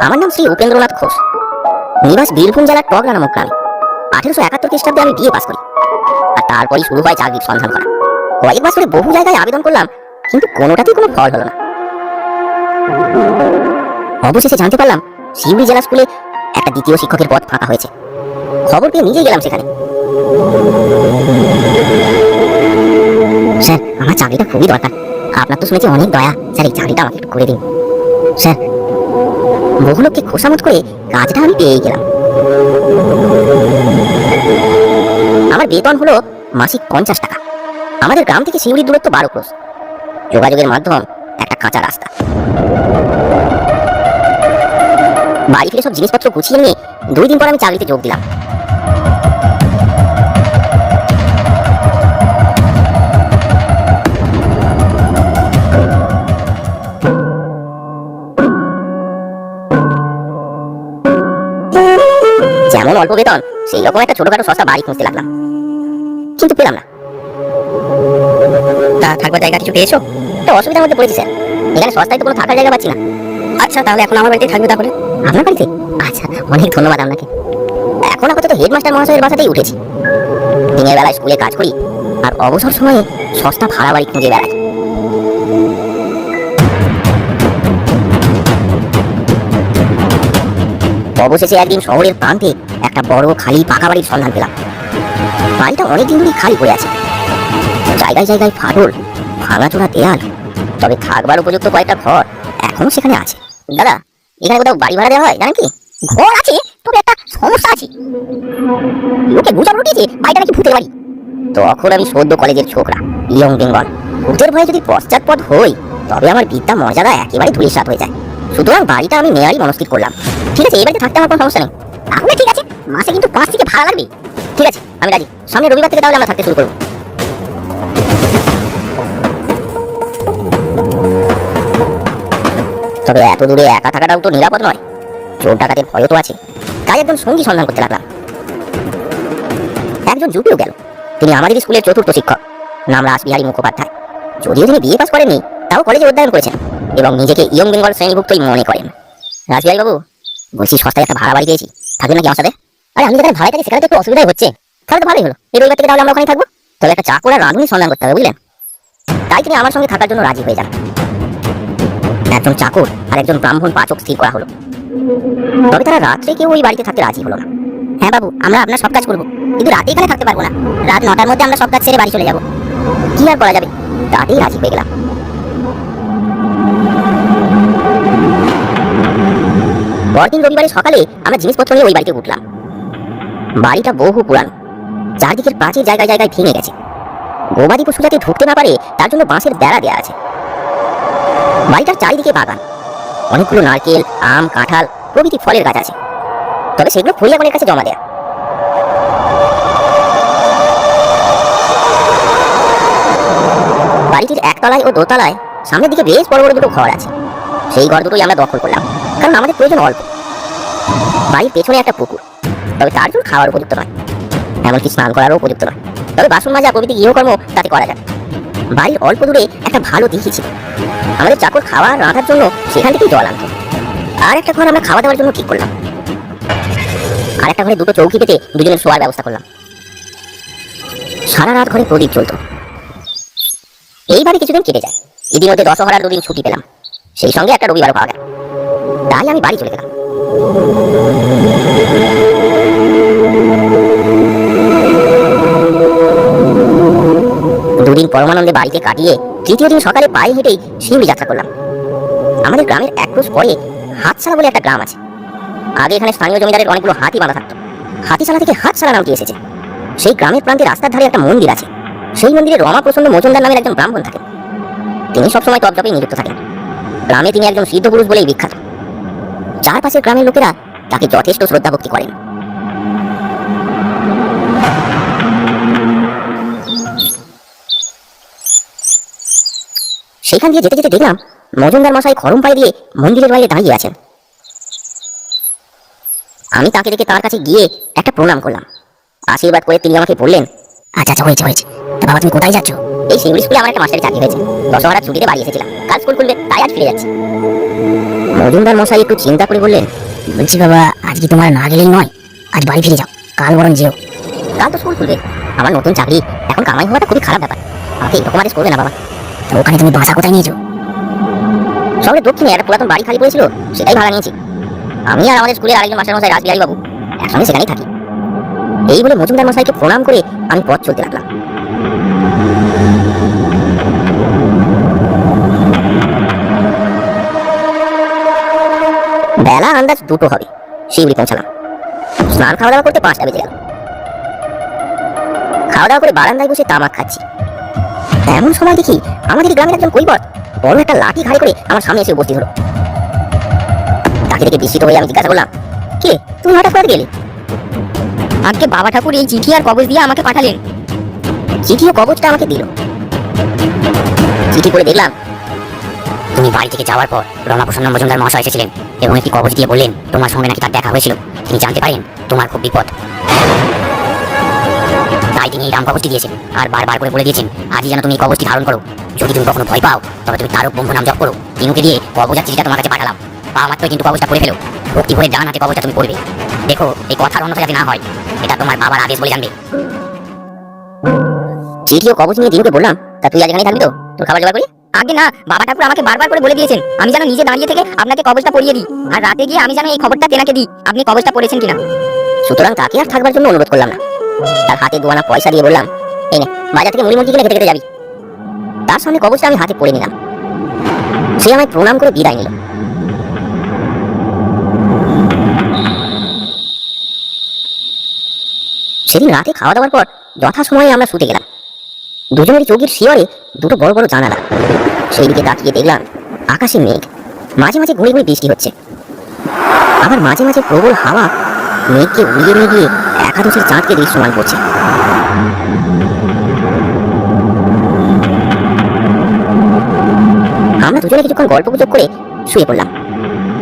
আমার নাম শ্রী উপেন্দ্রনাথ ঘোষ, নিবাস বীরভূম জেলার টগরা নামক গ্রামে। 1871 খ্রিস্টাব্দে আমি বিএ পাস করি, আর তারপরই শুরু হয় চাকরির সন্ধান করা। কয়েক বছরে বহু জায়গায় আবেদন করলাম, কিন্তু কোনোটাতেই কোনো ফল হলো না। অবশেষে জানতে পারলাম শিউড়ি জেলা স্কুলে একটা দ্বিতীয় শিক্ষকের পদ ফাঁকা হয়েছে। খবর পেয়ে নিজেই গেলাম সেখানে। স্যার, আমার চাকরিটা খুবই দরকার। আপনার তো শুনেছি অনেক দয়া, স্যার এই চাকরিটা আমাকে একটু করে দিন। স্যার, বহু লোককে খোসামত করে কাজটা আমি পেয়ে গেলাম। আমার বেতন হলো মাসিক 50 টাকা। আমাদের গ্রাম থেকে শিউড়ির দূরত্ব 12 ক্রোশ। যোগাযোগের মাধ্যম একটা কাঁচা রাস্তা। বাড়ি ফিরে সব জিনিসপত্র গুছিয়ে নিয়ে 2 দিন পর আমি চাকরিতে যোগ দিলাম। যেমন অল্প বেতন, সেই রকম একটা ছোটখাটো সস্তা বাড়ি খুঁজতে লাগলাম, কিন্তু পেলাম না। তা থাকবার জায়গা কিছু পেয়েছো? একটা অসুবিধার মধ্যে পড়েছি স্যার, এখানে সস্তায় তো কোনো থাকার জায়গা পাচ্ছি না। আচ্ছা, তাহলে এখন আমার বাড়িতে থাকবে তাহলে? আপনার বাড়িতে? আচ্ছা, অনেক ধন্যবাদ আপনাকে। এখন আপাতত হেডমাস্টার মহাশয়ের বাসাতেই উঠেছি। দিনের বেলায় স্কুলে কাজ করি, আর অবসর সময়ে সস্তা ভাড়া বাড়ি খুঁজে বেড়াই। অবশেষে একদিন শহরের প্রান্তে একটা বড় খালি পাকা বাড়ির সন্ধান পেলাম। বাড়িটা অনেকদিন ধরেই খালি পড়ে আছে, জায়গায় জায়গায় ফাটল, ভাঙাচোরা দেয়াল, তবে থাকবার উপযুক্ত কয়েকটা ঘর এখনো সেখানে আছে। দাদা, এখানে কোথাও বাড়ি ভাড়া দেওয়া হয় জানেন কি? ঘর আছে, তবে একটা সমস্যা আছে। লোকে গুজব রটিয়েছে বাড়িটা নাকি ভূতের বাড়ি। তখন আমি সদ্য কলেজের ছোকরা, ইয়ং বেঙ্গল। ভূতের ভয়ে যদি পশ্চাৎপদ হই, তবে আমার বিদ্যা মর্যাদা একেবারে ধূলিসাৎ হয়ে যায়। সুতরাং বাড়িটা আমি নেওয়ারই মনস্থির করলাম। ঠিক আছে, এই বাড়িতে থাকতে আমার কোনো সমস্যা নেই। তাহলে ঠিক আছে, মাসে কিন্তু 5 থেকে ভাড়া লাগবে। ঠিক আছে, আমি রাজি। সামনে রবিবার থেকে তাহলে আমরা থাকতে শুরু করবো। তবে এত দূরে একা থাকাটাও তো নিরাপদ নয়, চোর ডাকাতের ভয় তো আছে। তাই একজন সঙ্গী সন্ধান করতে লাগলাম। একজন জুটেও গেল। তিনি আমাদের স্কুলের 4র্থ শিক্ষক, নাম রাসবিহারী মুখোপাধ্যায়। যদিও তিনি বিএ পাস করেননি, তাও কলেজে অধ্যয়ন করেছেন এবং নিজেকে ইয়ং বেঙ্গল শ্রেণীভুক্তই মনে করেন। রাসবিহারী বাবু, বলছি সস্তায় একটা ভাড়া বাড়ি পেয়েছি, থাকবেন নাকি আমার সাথে? আরে আমি যেখানে ভাড়া থাকি সেখানে তো একটু অসুবিধাই হচ্ছে। তাহলে তো ভালোই হলো, এই রবিবার থেকে তাহলে আমরা ওখানে থাকবো। তবে একটা চাকর আর রাঁধুনি সন্ধান করতে হবে, বুঝলেন? তাই তিনি আমার সঙ্গে থাকার জন্য রাজি হয়ে যান। একজন চাকর আর একজন ব্রাহ্মণ পাচক স্থির করা হলো। তবে তারা রাত্রে কেউ ওই বাড়িতে থাকতে রাজি হলো না। হ্যাঁ বাবু, আমরা আপনার সব কাজ করবো, কিন্তু রাতে এখানে থাকতে পারবো না। রাত 9টার মধ্যে আমরা সব কাজ ছেড়ে বাড়ি চলে যাবো। কি আর করা যাবে, তাতেই রাজি হয়ে গেলাম। পরদিন রবিবারে সকালে আমরা জিনিসপত্র নিয়ে ওই বাড়িতে উঠলাম। বাড়িটা বহু পুরানো, চারদিকের প্রাচীর জায়গায় জায়গায় ভেঙে গেছে। গবাদি পশু যাতে ঢুকতে না পারে তার জন্য বাঁশের বেড়া দেওয়া আছে। বাড়িটার চারিদিকে বাগান, অনেকগুলো নারকেল, আম, কাঁঠাল প্রভৃতি ফলের গাছ আছে, তবে সেগুলো ফরিয়াগণের কাছে জমা দেয়া। বাড়িটির একতলায় ও দোতলায় সামনের দিকে বেশ বড় বড় দুটো ঘর আছে। সেই ঘর দুটোই আমরা দখল করলাম, কারণ আমাদের প্রয়োজন অল্প। বাড়ির পেছনে একটা পুকুর, তবে তার জন্য খাওয়ার উপযুক্ত নয়, এমনকি স্নান করারও উপযুক্ত নয়। তবে বাসন মাজা প্রভৃতি গৃহকর্ম তাতে করা যায়। বাড়ির অল্প দূরে একটা ভালো দিঘি ছিল, আমাদের চাকর খাওয়া রাঁধার জন্য সেখান থেকেই জল আনত। আর একটা ঘর আমরা খাওয়া দাওয়ার জন্য ঠিক করলাম। আর একটা ঘরে দুটো চৌকি পেতে দুজনের শোয়ার ব্যবস্থা করলাম। সারা রাত ঘরে প্রদীপ চলত। এইভাবে কিছুদিন কেটে যায়। ইতিমধ্যে দশহরার 2 দিন ছুটি পেলাম, সেই সঙ্গে একটা রবিবারও পাওয়া গেল। তাই আমি বাড়ি চলে গেলাম। দুদিন পরমানন্দে বাড়িতে কাটিয়ে তৃতীয় দিন সকালে পায়ে হেঁটেই শিউড়ি যাত্রা করলাম। আমাদের গ্রামের 1 ক্রোশ পরে হাতছাড়া বলে একটা গ্রাম আছে। আগে এখানে স্থানীয় জমিদারের অনেকগুলো হাতি বাঁধা থাকতো। হাতিছাড়া থেকে হাতছাড়া নামটি এসেছে। সেই গ্রামের প্রান্তে রাস্তার ধারে একটা মন্দির আছে। সেই মন্দিরে রমাপ্রসন্ন মজুমদার নামের একজন ব্রাহ্মণ থাকেন। তিনি সবসময় তপজপেই নিযুক্ত থাকেন। গ্রামে তিনি একজন সিদ্ধ পুরুষ বলেই বিখ্যাত। চারপাশের গ্রামের লোকেরা তাকে যথেষ্ট শ্রদ্ধা ভক্তি করেন। সেখান দিয়ে যেতে যেতে দেখলাম মজুমদার মশাই খরম পায়ে দিয়ে মন্দিরের বাইরে দাঁড়িয়ে আছেন। আমি তাকে দেখে তার কাছে গিয়ে একটা প্রণাম করলাম। আশীর্বাদ করে তিনি আমাকে বললেন, আচ্ছা আচ্ছা, হয়েছে হয়েছে। তা বাবা, তুমি কোথায় যাচ্ছ? এই শিউড়ি স্কুলে আমার একটা মাস্টারের চাকরি হয়েছে, দশহরার ছুটিতে বাড়ি এসেছিলাম। কাল স্কুল খুলবে, তাই আজ ফিরে যাচ্ছি। মজুমদার মশাই একটু চিন্তা করে বললেন, বলছি বাবা, আজকে তোমার না গেলেই নয়, আজ বাড়ি ফিরে যাও, কাল বরং যেও। কাল তো স্কুল খুলবে, আমার নতুন চাকরি, এখন কামাই হওয়াটা খুবই খারাপ ব্যাপার, আমাকে এরকম আদেশ করবে না বাবা। তো ওখানে তুমি বাসা কোথায় নিয়েছো? শহরের দক্ষিণে একটা পুরাতন বাড়ি খালি পড়েছিল, সেটাই ভাড়া নিয়েছি। আমি আর আমাদের স্কুলের আরেকজন মাস্টারমশাই রাসবিহারী বাবু একসঙ্গে সেখানেই থাকি। এই বলে মজুমদার মশাইকে প্রণাম করে আমি পথ চলতে লাগলাম। বেলা আন্দাজ 2টো হবে, শিউরি পৌঁছালাম। স্নান খাওয়া দাওয়া করতে 5টা বেজে গেল। খাওয়া দাওয়া করে বারান্দায় বসে তামাক খাচ্ছি, এমন সময় দেখি আমাদের গ্রামের একজন কৈবত বড় একটা লাঠি ঘাড়ে করে আমার সামনে এসে উপস্থিত হলো। তাকে দেখে বিস্মিত হয়ে আমি জিজ্ঞাসা করলাম, কে তুমি হঠাৎ করে গেলে? আজকে বাবা ঠাকুর এই চিঠি আর কবজ দিয়ে আমাকে পাঠালেন। চিঠি ও কবজটা আমাকে দিল। চিঠি পড়ে দেখলাম, তুমি বাড়ি থেকে যাওয়ার পর রমাপ্রসন্ন মজুমদার মহাশয় এসেছিলেন এবং একটি কবজ দিয়ে বললেন তোমার সঙ্গে নাকি তার দেখা হয়েছিল, তিনি জানতে পারেন তোমার খুব বিপদ, তাই তিনি এই রাম কবজটি দিয়েছেন আর বারবার করে বলে দিয়েছেন আজই যেন তুমি এই কবজটি ধারণ করো। যদি তুমি কখনো ভয় পাও তবে তুমি তারক ব্রহ্ম নাম জপ করো। তিনুকে দিয়ে কবজ আর চিঠিটা তোমার কাছে পাঠালাম, পাওয়া মাত্রই কিন্তু কবজটা পড়ে ফেলো, ভক্তি ভরে ডান হাতে কবজটা তুমি পড়বে। দেখো এই কথার অন্য যাতে না হয়, এটা তোমার বাবার আদেশ বলে জানবে। চিঠি ও কবজ নিয়ে দিনুকে বললাম, তা তুই আজ এখানেই থাকবি তো, তোর খাবার জোগাড় করি? আগে না, বাবা ঠাকুর আমাকে বারবার করে বলে দিয়েছেন আমি যেন নিজে দাঁড়িয়ে থেকে আপনাকে কবজটা পড়িয়ে দিই, আর রাতে গিয়ে আমি যেন এই খবরটা তেনাকে দিই আপনি কবজটা পড়েছেন কিনা। সুতরাং তাকে আর থাকবার জন্য অনুরোধ করলাম না, তার হাতে 2 আনা পয়সা দিয়ে বললাম, এই নে, বাজার থেকে মুড়ি মুরগি কিনে খেতে খেতে যাবি। তার সামনে কবজটা আমি হাতে পড়ে নিলাম। সে আমায় প্রণাম করে বিদায় নিল। সেদিন রাতে খাওয়া দাওয়ার পর যথাসময়ে আমরা শুতে গেলাম। দুজনেরই চোখের শিয়রে 2টো বড় বড় জানালা। সেই দিকে তাকিয়ে দেখলাম আকাশে মেঘ, মাঝে মাঝে ঘুরে ঘুরে বৃষ্টি হচ্ছে, আবার মাঝে মাঝে প্রবল হাওয়া মেঘকে উড়িয়ে নিয়ে গিয়ে একাদশীর চাঁদকে দৃশ্যমান করছে। আমরা দুজনে কিছুক্ষণ গল্প গুজব করে শুয়ে পড়লাম।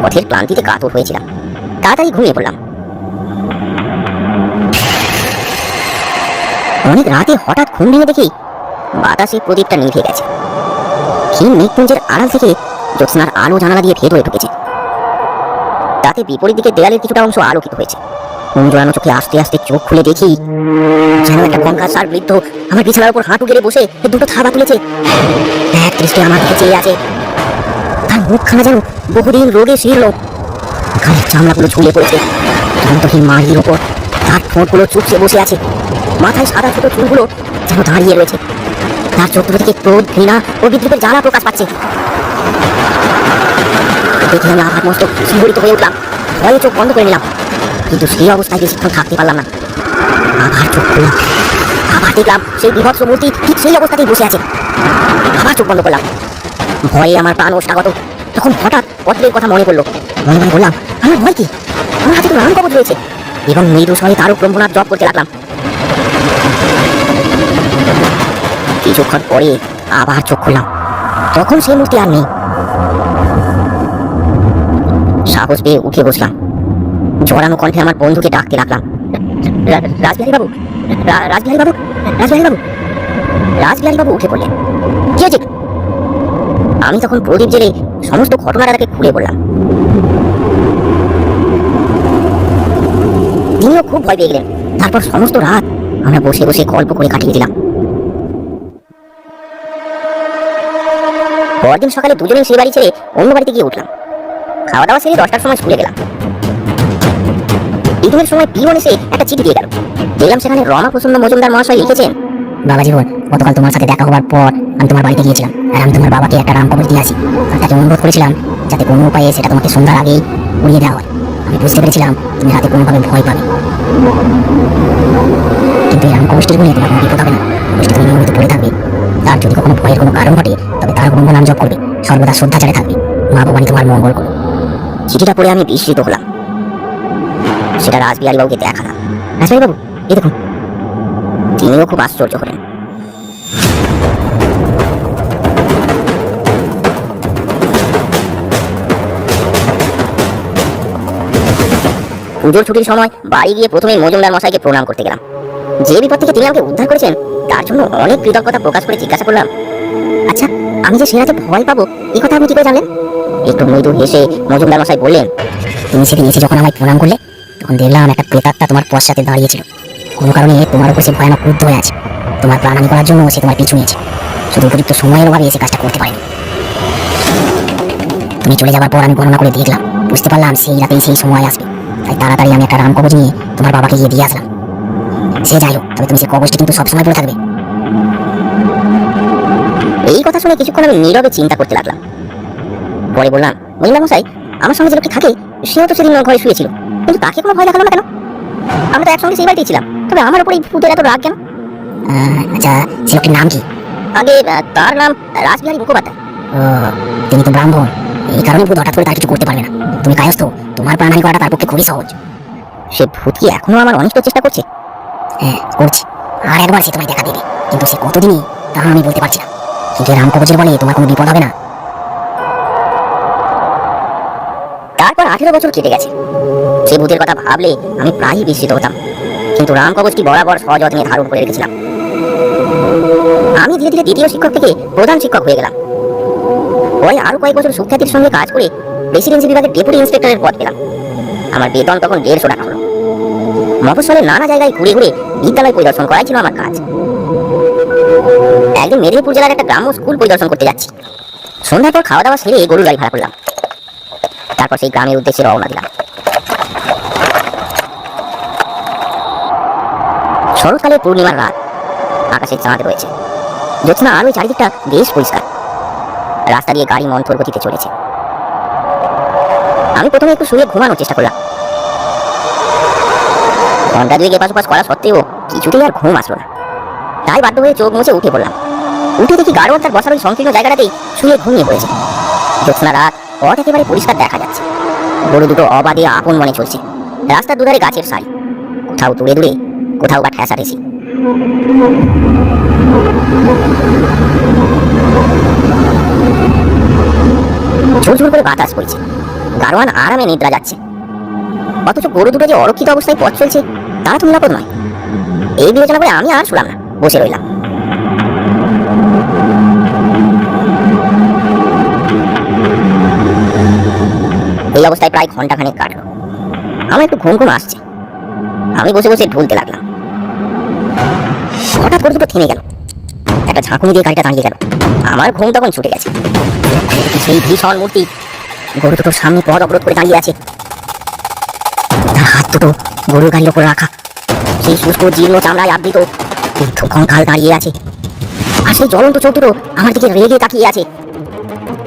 পথের ক্লান্তিতে কাতর হয়েছিলাম, তাড়াতাড়ি ঘুমিয়ে পড়লাম। অনেক রাতে হঠাৎ ঘুম ভেঙে দেখি বাতাসে প্রদীপটা নিভে গেছে। ক্ষীণ মেঘপুঞ্জের আড়াল থেকে জ্যোৎস্নার আলো জানালা দিয়ে ভেদ হয়ে ঢুকেছে। তাতে বিপরীত দিকে দেয়ালের কিছুটা অংশ আলোকিত হয়েছে। জোড়ানো চোখে আস্তে আস্তে চোখ খুলে দেখি যেন একটা কঙ্কালসার বৃদ্ধ আমার বিছানার উপর হাঁটু গেড়ে বসে 2টো থাবা তুলেছে, এক দৃষ্টি আমার দিকে চেয়ে আছে। তার মুখখানা যেন বহুদিন রোগে শীর্ণ, গায়ের চামড়াগুলো ঝুলে পড়েছে শান্তহীন মাড়ির ওপর, তার ঠোঁটগুলো চুপসে বসে আছে, মাথায় সাদা ছোট চুলগুলো যেন দাঁড়িয়ে রয়েছে, তার চোখ দুটো থেকে ক্রোধ, ঘৃণা ও বিদ্রুপের জ্বালা প্রকাশ পাচ্ছে। দেখে আমি আঘাত মস্তক শিহরিত হয়ে উঠলাম, ভয়ে চোখ বন্ধ করে নিলাম, কিন্তু সেই অবস্থায় বেশিক্ষণ থাকতে পারলাম না। আবার চোখ খুললাম, আবার দেখলাম সেই বিভৎস মূর্তি ঠিক সেই অবস্থাতেই বসে আছে। আবার চোখ বন্ধ করলাম, ভয়ে আমার প্রাণ ওষ্ঠাগত। তখন হঠাৎ পত্রের কথা মনে পড়লো। মনে মনে বললাম, আমার ভয় কি, আমার হাতে তো রাম কবজ রয়েছে, এবং মৃদু স্বরে তারক ব্রহ্মনাথ জপ করতে লাগলাম। কিছুক্ষণ পরে আবার চোখ খুললাম, তখন সেই মূর্তি আর নেই। সাহস পেয়ে উঠে বসলাম, জড়ানো কণ্ঠে আমার বন্ধুকে ডাকতে লাগলাম, রাসবিহারী বাবু, রাসবিহারী বাবু, রাসবিহারী বাবু। রাসবিহারী বাবু উঠে পড়লেন। কি হয়েছে? আমি তখন প্রদীপ জেলে সমস্ত ঘটনাটা তাকে খুলে বললাম। তিনিও খুব ভয় পেয়ে গেলেন। তারপর সমস্ত রাত আমরা বসে বসে গল্প করে কাটিয়ে দিলাম। পরদিন সকালে দুজনেই সেই বাড়ি ছেড়ে অন্য বাড়িতে গিয়ে উঠলাম। খাওয়া দাওয়া সেরে 10টার সময় স্কুলে গেলাম। ঈদের সময় পিয়ন এসে একটা চিঠি দিয়ে গেল। দেখলাম সেখানে রমাপ্রসন্ন মজুমদার মহাশয় লিখেছেন, বাবা জীবন, গতকাল তোমার সাথে দেখা হওয়ার পর আমি তোমার বাড়িতে গিয়েছিলাম, আর আমি তোমার বাবাকে একটা রাম কবজ দিয়ে আসি। আর তাকে অনুরোধ করেছিলাম যাতে কোনো উপায়ে সেটা তোমাকে সন্ধ্যার আগেই উড়িয়ে দেওয়া হয়। আমি বুঝতে পেরেছিলাম তুমি রাতে কোনোভাবে ভয় পাবে, কিন্তু এই রাম কবজটির গুণে তোমার কোনো বিপদ হবে না। কবজটি তুমি নিয়মিত পড়ে থাকবে, তার যদি কখনো ভয়ের কোনো কারণ ঘটে তবে তার ব্রহ্ম নাম জপ করবে, সর্বদা শ্রদ্ধাচারে থাকবে। মা ভবানী তোমার মঙ্গল করো। চিঠিটা পড়ে আমি বিস্মিত হলাম। সেটা রাসবিহারী বাবুকে দেখালাম। রাসবিহারী বাবু, এই দেখুন। তিনিও খুব আশ্চর্য হলেন। পুজোর ছুটির সময় বাড়ি গিয়ে প্রথমে মজুমদার মশাইকে প্রণাম করতে গেলাম। যে বিপদ থেকে তিনি আমাকে উদ্ধার করেছেন তার জন্য অনেক কৃতজ্ঞতা প্রকাশ করে জিজ্ঞাসা করলাম, আচ্ছা, আমি যে সে রাতে ভয় পাবো এই কথা আপনি কি করে জানলেন? একটু মৃদু হেসে মজুমদার মশাই বললেন, তুমি সেদিন এসে যখন আমায় প্রণাম করলে তখন দেখলাম একটা প্রেতাত্মা তোমার পশ্চাতে দাঁড়িয়েছিল। কোনো কারণে তোমার উপর সে ভয়ানক ক্রুদ্ধ হয়ে আছে। তোমার প্রাণহানি করার জন্য সে তোমার পিছু নিয়েছে, শুধু উপযুক্ত সময়ের অভাবে এসে কাজটা করতে পারেনি। তুমি চলে যাবার পর আমি গণনা করে দেখলাম, বুঝতে পারলাম সেই রাতেই সেই সময় আসবে। তাই তাড়াতাড়ি আমি একটা রাম কবচ নিয়ে তোমার বাবাকে গিয়ে দিয়ে আসলাম। সে যাই হোক, তবে তুমি সে কবচটি কিন্তু সবসময় পড়ে থাকবে। এই কথা শুনে কিছুক্ষণ আমি নীরবে চিন্তা করতে লাগলাম। পরে বললাম, মজুমদার মশাই, আমার সঙ্গে যে লোকটি থাকে সেও তো সেদিন ঘরে শুয়েছিল, কিন্তু তাকে কোনো ভয় দেখালো না কেন? আমরা তো একসঙ্গে সেই বাড়িতেই ছিলাম, তবে আমার উপর এই ভূতের এত রাগ কেন? আচ্ছা, সে লোকটির নাম কি? আগে তার নাম রাসবিহারী মুখোপাধ্যায়। ও, তিনি তো ব্রাহ্মণ, এই কারণে ভূত হঠাৎ করে তার কিছু করতে পারবে না। তুমি কায়স্থ, তোমার প্রাণহানি করাটা তার পক্ষে খুবই সহজ। সে ভূত কি এখনো আমার অনিষ্ট চেষ্টা করছে? হ্যাঁ, করছে। আর একবার সে তোমায় দেখা দেবে, কিন্তু সে কতদিনই তা আমি বলতে পারছি না। কিন্তু রাম কবচের বলে তোমার কোনো বিপদ হবে না। তারপর 18 বছর কেটে গেছে। সে ভূতের কথা ভাবলে আমি প্রায়ই বিস্মিত হতাম, কিন্তু রাম কবচটি বরাবর সযত্নে ধারণ করে রেখেছিলাম। আমি ধীরে ধীরে দ্বিতীয় শিক্ষক থেকে প্রধান শিক্ষক হয়ে গেলাম। পরে আরো কয়েক বছর সুখ্যাতির সঙ্গে কাজ করে প্রেসিডেন্সি বিভাগের ডেপুটি ইন্সপেক্টরের পদ পেলাম। আমার বেতন তখন 150 টাকা হলো। মফস্বলের নানা জায়গায় ঘুরে ঘুরে বিদ্যালয় পরিদর্শন করাই ছিল আমার কাজ। একদিন মেদিনীপুর জেলার একটা গ্রাম্য স্কুল পরিদর্শন করতে যাচ্ছি। সন্ধ্যার পর খাওয়া দাওয়া সেরে গরুর গাড়ি ভাড়া করলাম। তারপর সেই গ্রামের উদ্দেশ্যে রওনা দিলাম। শরৎকালের পূর্ণিমার রাত, আকাশে চাঁদ রয়েছে, জ্যোৎস্না আর ওই চারিদিকটা বেশ পরিষ্কার। রাস্তা দিয়ে গাড়ি মন্থর গতিতে চলেছে। আমি প্রথমে একটু শুয়ে ঘুমানোর চেষ্টা করলাম। ঘন্টা দুয়েক এপাশ ওপাশ করা সত্ত্বেও কিছুতেই আর ঘুম আসলো না। তাই বাধ্য হয়ে চোখ মুছে উঠে পড়লাম। উঠে দেখি গাড়োয়ান তার বসার ওই সংকীর্ণ জায়গাটাতেই শুয়ে ঘুমিয়ে পড়েছে। জ্যোৎস্না রাত, পথ একেবারে পরিষ্কার দেখা যাচ্ছে। গরু দুটো অবাধে আপন মনে চলছে। রাস্তার দুধারে গাছের সারি, কোথাও দূরে দূরে, কোথাও বা ঠেসাঠেসি। ঝুরঝুর করে বাতাস বইছে। গাড়োয়ান আরামে নিদ্রা যাচ্ছে, অথচ গরু দুটো যে অরক্ষিত অবস্থায় পথ চলছে তারা তো নিরাপদ নয়। এই বিবেচনা করে আমি আর শুলাম না, বসে রইলাম। এই অবস্থায় প্রায় ঘন্টাখানেক কাটলো। আমার একটু ঘুম ঘুম আসছে। আমি বসে বসে ঢুলতে লাগলাম। হঠাৎ গরু দুটো থেমে গেল। একটা ঝাঁকুনি দিয়ে গাড়িটা দাঁড়িয়ে গেল। আমার ঘুম তখন ছুটে গেছে। সেই ভীষণ মূর্তি গরু দুটোর সামনে পথ অবরোধ করে দাঁড়িয়ে আছে। তার হাত দুটো গরুর গাড়ির ওপর রাখা। সেই শুষ্ক জীর্ণ চামড়ায় আবৃত কঙ্কাল দাঁড়িয়ে আছে। আর সেই জ্বলন্ত চোখ দুটো আমার দিকে রেগে তাকিয়ে আছে।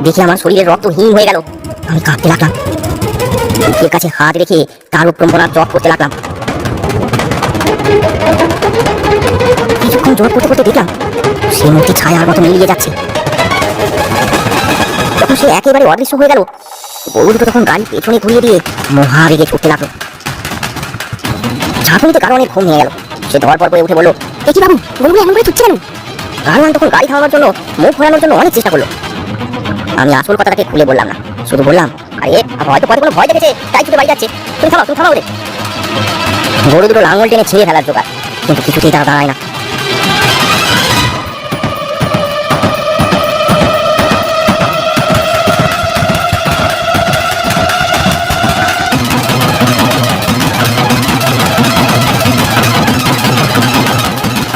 দেখে আমার শরীরের রক্ত হিম হয়ে গেল। আমি কাঁপতে লাগলাম। মুখের কাছে হাত রেখে তার উপরম্পনার জপ করতে লাগলাম। কিছুক্ষণ জপ করতে করতে দেখলাম সেই মূর্তি ছায়ার মতো মিলিয়ে যাচ্ছে। তখন সে একেবারে অদৃশ্য হয়ে গেল। গরু দুটো তখন গাড়ি পেছনে ঘুরিয়ে দিয়ে মহা বেগে ছুটতে লাগলো। ঝাঁকুনিতে কারণে ঘুম নিয়ে গেল। সে ধরপড় করে উঠে বললো, এ কি বাবু, গরুগুলো এমন করে ছুটছে কেন? গাড়োয়ান তখন গাড়ি থামানোর জন্য, মুখ ঘোরানোর জন্য অনেক চেষ্টা করলো। আমি আসল কথাটাকে খুলে বললাম না, শুধু বললাম, আরে হয়তো পথে কোনো ভয় দেখেছে তাই ছুটে বাড়ি যাচ্ছে। তুমি থামাও ওদের। গরু দুটো লাঙল টেনে ছেড়ে ফেলার জোগাড়, কিন্তু কিছুতেই তারা দাঁড়ায় না।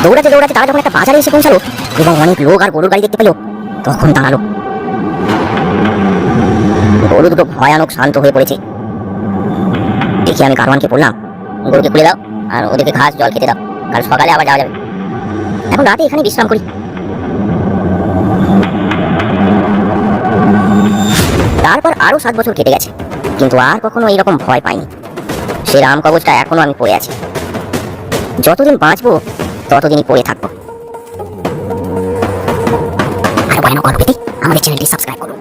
দৌড়াতে দৌড়াতে তারা যখন একটা বাজারে এসে পৌঁছালো এবং অনেক লোক আর গরুর গাড়ি দেখতে পেল, তখন দাঁড়ালো। গরু দুটো ভয়ানক শান্ত হয়ে পড়েছে। দেখি আমি গাড়োয়ানকে বললাম, গরুকে খুলে দাও আর ওদেরকে ঘাস জল খেতে দাও, কাল সকালে আবার যাওয়া যাবে। এখন রাতে এখানে বিশ্রাম করি। তারপর আরো 7 বছর কেটে গেছে, কিন্তু আর কখনো এইরকম ভয় পাইনি। সে রাম কবচটা এখনো আমি পড়ে আছি। যতদিন বাঁচবো ততদিনই পড়ে থাকবো। আর ভয়ানক গল্প পেতে আমাদের চ্যানেলটি সাবস্ক্রাইব করুন।